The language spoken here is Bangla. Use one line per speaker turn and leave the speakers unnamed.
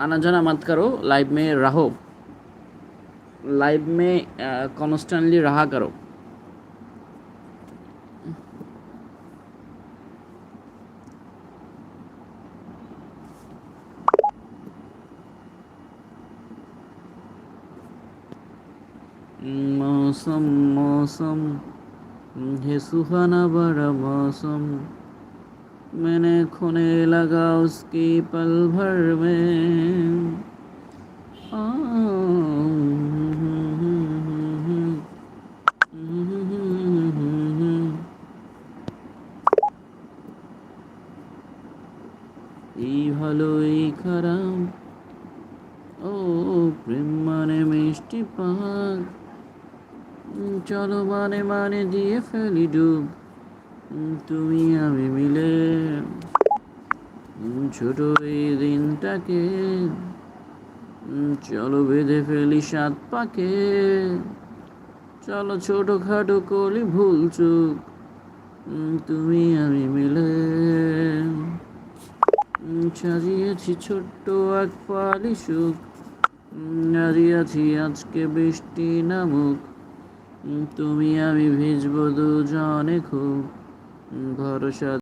आना जाना मत करो, लाइफ में रहो, लाइफ में कॉन्स्टेंटली रहा करो। मौसम मौसम है सुहाना बड़ा मौसम, मैंने खोने लगा उसकी पल भर में। এই ভালো এই খারাপ, ও প্রেম মানে মিষ্টি পান, চলো মানে মানে দিয়ে ফেলি ডুব, তুমি আমি মিলে ছোট এই দিনটাকে, চলো বেঁধে ফেলি সাত পাকে, চলো ছোটখাটো করি ভুল চুক, তুমি আমি মিলে সাজিয়েছি ছোট্ট এক পালি সুখ, হারিয়েছি আজকে বৃষ্টি নামুক, তুমি আমি ভিজবো দুজনে খুব, ভরসা